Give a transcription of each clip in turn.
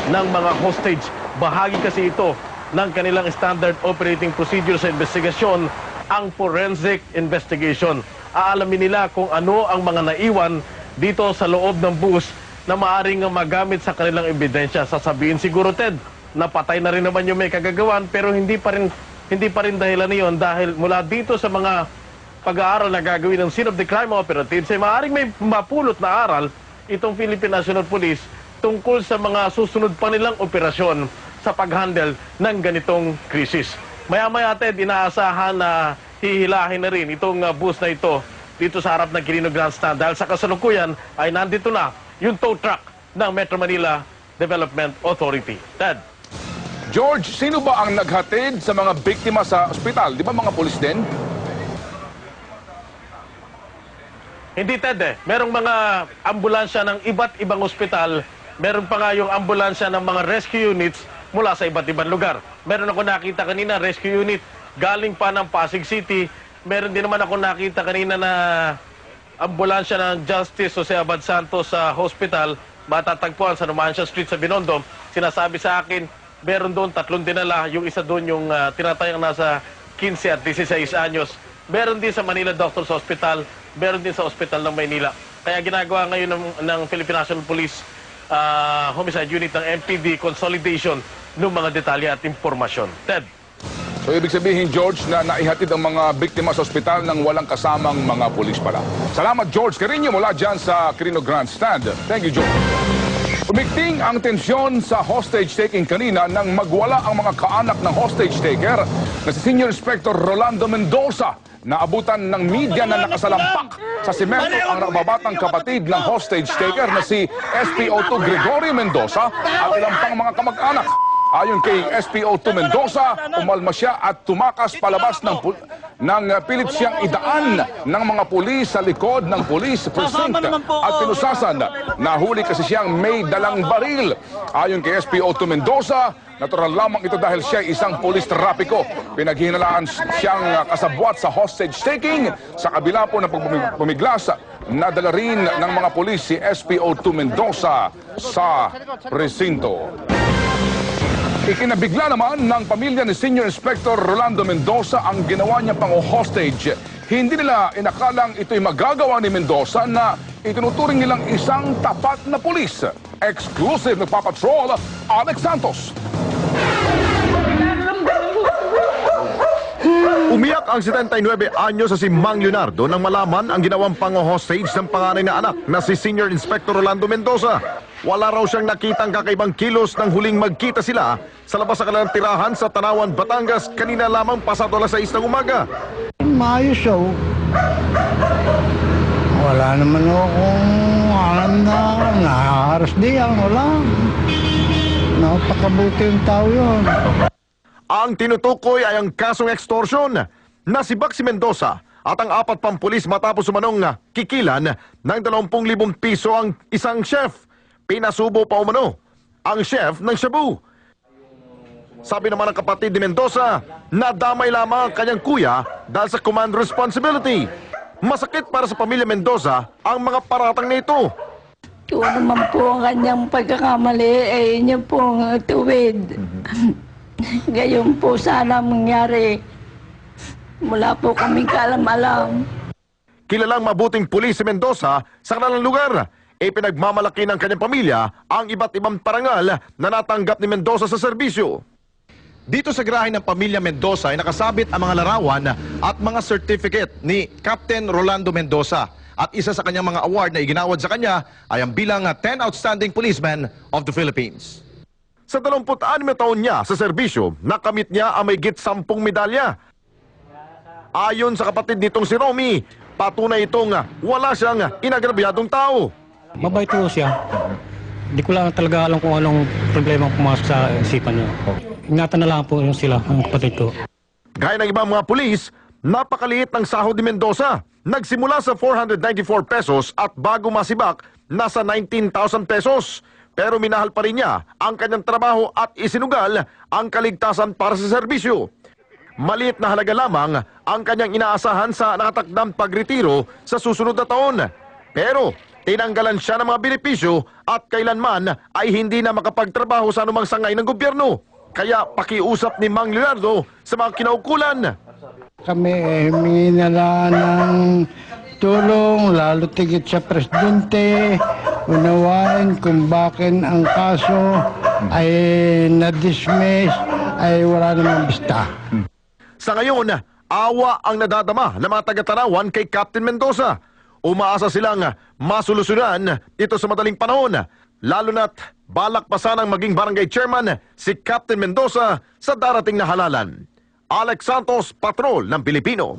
ng mga hostage. Bahagi kasi ito ng kanilang standard operating procedure sa investigasyon, ang forensic investigation. Aalamin nila kung ano ang mga naiwan dito sa loob ng bus na maaring magamit sa kanilang ebidensya. Sasabihin siguro, Ted, napatay na rin naman yung may kagagawan, pero hindi pa rin dahilan niyon dahil mula dito sa mga pag-aaral na gagawin ng Scene of the Crime Operatives ay maaaring may mapulot na aral itong Philippine National Police tungkol sa mga susunod pa nilang operasyon sa pag-handle ng ganitong krisis. Maya-maya, Ted, inaasahan na hihilahin na rin itong bus na ito dito sa harap ng Quirino Grandstand dahil sa kasalukuyan ay nandito na yung tow truck ng Metro Manila Development Authority. Ted. George, sino ba ang naghatid sa mga biktima sa ospital? Di ba mga pulis din? Hindi, Ted, eh. Merong mga ambulansya ng iba't ibang ospital. Meron pa nga yung ambulansya ng mga rescue units mula sa iba't ibang lugar. Meron ako nakita kanina, rescue unit galing pa ng Pasig City. Meron din naman ako nakita kanina na ambulansya ng Justice Jose Abad Santos sa hospital, matatagpuan sa Numancia Street sa Binondo. Sinasabi sa akin, meron doon 3 dinala. Yung isa doon yung tinatayang nasa 15 at 16 anyos. Meron din sa Manila Doctors Hospital, meron din sa Hospital ng Maynila. Kaya ginagawa ngayon ng Philippine National Police Homicide Unit ng MPD consolidation ng mga detalye at impormasyon. Ted. So ibig sabihin, George, na naihatid ang mga biktima sa ospital ng walang kasamang mga pulis pala. Salamat, George Carino, mula dyan sa Quirino Grandstand. Thank you, George. Umigting ang tensyon sa hostage-taking kanina nang magwala ang mga kaanak ng hostage-taker na si Senior Inspector Rolando Mendoza. Naabutan ng media na nakasalampak sa simento ang nakababatang kapatid ng hostage-taker na si SPO2 Gregorio Mendoza at ilang pang mga kamag-anak. Ayon kay SPO2 Mendoza, umalma siya at tumakas palabas ng pilit siyang idaan ng mga pulis sa likod ng police precinct at pinusasan. Nahuli kasi siyang may dalang baril. Ayon kay SPO2 Mendoza, natural lamang ito dahil siya isang pulis trapiko. Pinaghihinalaan siyang kasabwat sa hostage-taking. Sa kabila po ng pumiglas, nadala rin ng mga pulis si SPO2 Mendoza sa presinto. Ikinabigla naman ng pamilya ni Senior Inspector Rolando Mendoza ang ginawa niya pang hostage. Hindi nila inakalang ito'y magagawa ni Mendoza na itinuturing nilang isang tapat na pulis. Exclusive nagpapatrol, Alex Santos. Umiyak ang 79 anyo sa si Mang Leonardo nang malaman ang ginawang pang-hostage ng panganay na anak na si Senior Inspector Rolando Mendoza. Wala raw siyang nakitang kakaibang kilos nang huling magkita sila sa labas sa kanilang tirahan sa Tanawan, Batangas kanina lamang pasado alas 6 ng umaga. Maayos siya. Wala naman akong alam na nakaharas diyan. Wala. Napakabuti yung tao yun. Ang tinutukoy ay ang kasong extortion. Nasibak si Mendoza at ang 4 pang pulis matapos umanong kikilan ng 20,000 piso ang isang chef. Pinasubo pa umano ang chef ng Shabu. Sabi naman ng kapatid ni Mendoza, nadamay lamang ang kanyang kuya dahil sa command responsibility. Masakit para sa pamilya Mendoza ang mga paratang na ito. Ito naman po ang kanyang pagkakamali ay niya pong tuwid. Gayon po sana mangyari. Wala po kaming kaalam-alam. Kilalang mabuting pulis si Mendoza sa kanilang lugar. Pinagmamalaki ng kanyang pamilya ang iba't ibang parangal na natanggap ni Mendoza sa serbisyo. Dito sa garahe ng pamilya Mendoza ay nakasabit ang mga larawan at mga certificate ni Captain Rolando Mendoza. At isa sa kanyang mga award na iginawad sa kanya ay ang bilang 10 Outstanding Policemen of the Philippines. Sa 26 na taon niya sa serbisyo, nakamit niya ang may 10 medalya. Ayon sa kapatid nitong si Romy, patunay itong wala siyang inagrabyadong tao. Mabait po siya. Hindi ko lang talaga alam kung anong problema pumasok sa isipan niya. Ingatan na lang po yung sila, ang kapatid ko. Gaya ng ibang mga pulis, napakaliit ng sahod ni Mendoza. Nagsimula sa 494 pesos at bago masibak, nasa 19,000 pesos. Pero minahal pa rin niya ang kanyang trabaho at isinugal ang kaligtasan para sa serbisyo. Maliit na halaga lamang ang kanyang inaasahan sa nakatakdang pagretiro sa susunod na taon. Pero tinanggalan siya ng mga benepisyo at kailanman ay hindi na makapagtrabaho sa anumang sangay ng gobyerno. Kaya pakiusap ni Mang Leonardo sa mga kinaukulan. Kami humingi na lang ng tulong, lalo tigit sa presidente, unawain kung bakit ang kaso ay na-dismiss, ay wala namang bista. Sa ngayon, awa ang nadadama ng mga taga-Tanawan kay Captain Mendoza. Umaasa silang masolusyunan ito sa madaling panahon, lalo na't balak pa sanang maging barangay chairman si Captain Mendoza sa darating na halalan. Alex Santos, Patrol ng Pilipino.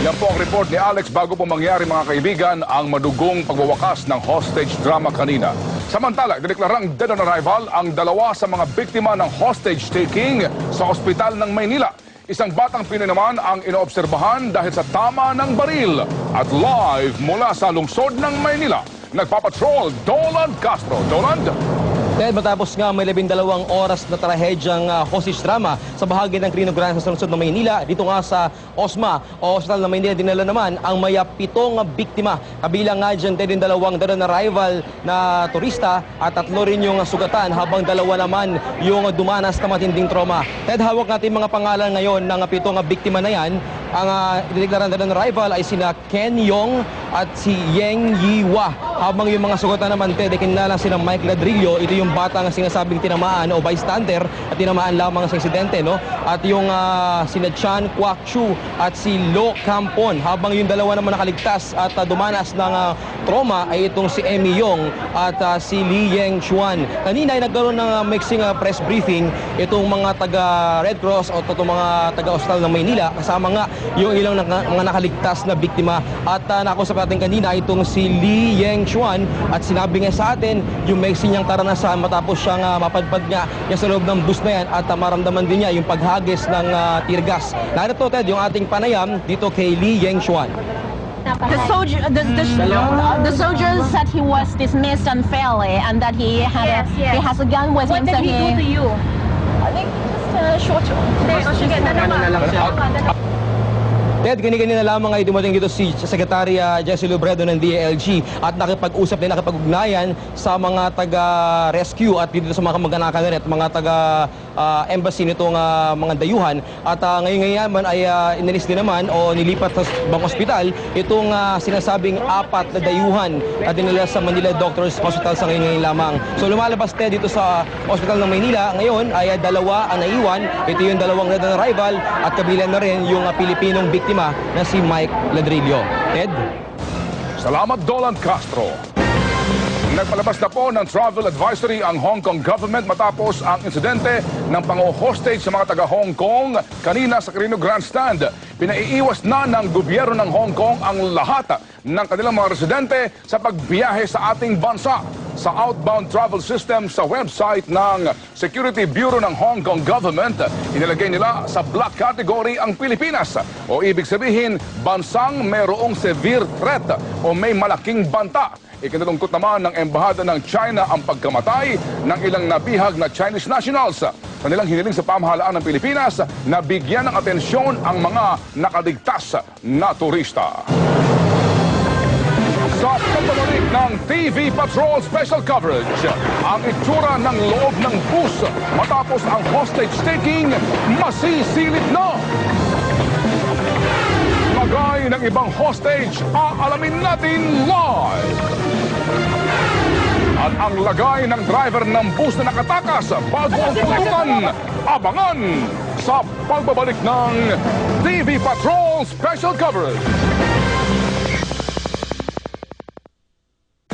Yan po ang report ni Alex bago po mangyari mga kaibigan ang madugong pagwawakas ng hostage drama kanina. Samantala, dineklarang dead on arrival ang dalawa sa mga biktima ng hostage taking sa ospital ng Maynila. Isang batang Pinoy naman ang inoobserbahan dahil sa tama ng baril. At live mula sa lungsod ng Maynila, nagpapatrol Dolan Castro. Dolan? Ted, matapos nga may 12 oras na trahedyang hostage drama sa bahagi ng Quirino Grande sa lungsod ng Maynila, dito nga sa OSMA o Hospital ng Maynila, dinala naman ang may 7 biktima. Kabilang nga dyan din 2 dead on arrival na turista at 3 rin yung sugatan, habang 2 naman yung dumanas na matinding trauma. Ted, hawak natin mga pangalan ngayon ng 7 biktima na yan. Ang dineklarang dead on arrival ay sina Ken Yong at si Yeng Yiwa. Habang yung mga sugatan naman, Ted, kinala silang Mike Ladrillo. Ito yung bata nga sinasabing tinamaan o bystander at tinamaan lamang sa insidente, no? At yung sina Chan Kwak Chu at si Lo Campon. Habang yung 2 naman nakaligtas at dumanas ng trauma ay itong si Emmy Yong at si Li Yeng Chuan. Kanina ay nagkaroon ng mixing press briefing itong mga taga Red Cross o itong mga taga Hospital ng Maynila, kasama nga yung ilang mga nakaligtas na biktima. At nakausap natin kanina itong si Li Yeng Chuan at sinabi nga sa atin yung mixing niyang karanasan matapos siyang mapadpad niya sa loob ng bus na yan at maramdaman din niya yung paghagis ng tear gas. Narito, Ted, yung ating panayam dito kay Li Yeng Chuan. The soldier said he was dismissed unfairly and that he has a gun with him. What did he do to you? I think just short. Ted, ganina lamang ay dumating dito si Secretary Jessie Lubredo ng DILG at nakipag-usap din, nakipag-ugnayan sa mga taga-rescue at dito sa mga kamag-anakan rin at mga taga-embassy nitong mga dayuhan. At ngayon man ay inalis din naman o nilipat sa ibang ospital itong sinasabing 4 na dayuhan at dinala sa Manila Doctors Hospital sa ngayon lamang. So lumalabas, Ted, dito sa Hospital ng Maynila ngayon ay 2 ang naiwan. Ito yung 2 dead on arrival at kabilang na rin yung Pilipinong biktima na si Mike Ladrillo. Ted? Salamat, Dolan Castro. Nagpalabas na po ng travel advisory ang Hong Kong government matapos ang insidente ng pang-hostage sa mga taga-Hong Kong kanina sa Quirino Grandstand. Pinaiiwas na ng gobyerno ng Hong Kong ang lahat ng kanilang mga residente sa pagbiyahe sa ating bansa. Sa outbound travel system sa website ng Security Bureau ng Hong Kong government, inilagay nila sa black category ang Pilipinas. O ibig sabihin, bansang mayroong severe threat o may malaking banta. Ikinalungkot naman ng Embahada ng China ang pagkamatay ng ilang nabihag na Chinese nationals. Kanilang hiniling sa pamahalaan ng Pilipinas na bigyan ng atensyon ang mga nakaligtas na turista. Sa pagbabalik ng TV Patrol Special Coverage, ang itsura ng loob ng bus matapos ang hostage taking masisilip na. Lagay ng ibang hostage, aalamin natin live. At ang lagay ng driver ng bus na nakatakas bago ang pulutan, abangan sa pagbabalik ng TV Patrol Special Coverage.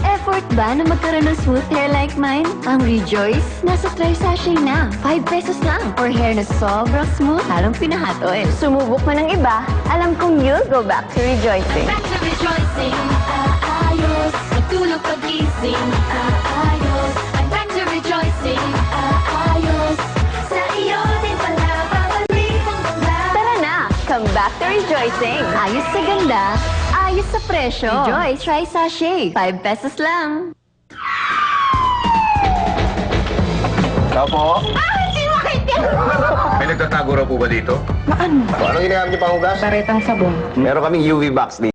Effort ba na magkaroon ng smooth hair like mine? Ang Rejoice, nasa Tri-Sachet na. 5 pesos lang. Or hair na sobrang smooth, halong pinahatoy. Sumubok man ng iba, alam kong you'll go back to rejoicing. Back to rejoicing, aayos. Matulog pag-gising, aayos. I'm back to rejoicing, aayos. Sa iyo din pala, babalik ang bangla. Tara na, come back to rejoicing. Ayos sa ganda, ayos sa presyo. Rejoice Tri-Sachet, 5 pesos lang. Tao po? Sino kayo? May nagtatago raw po ba dito? Maan? Anong ginagamit niyo pang hugas? Baretang sabon. Meron kaming UV box dito.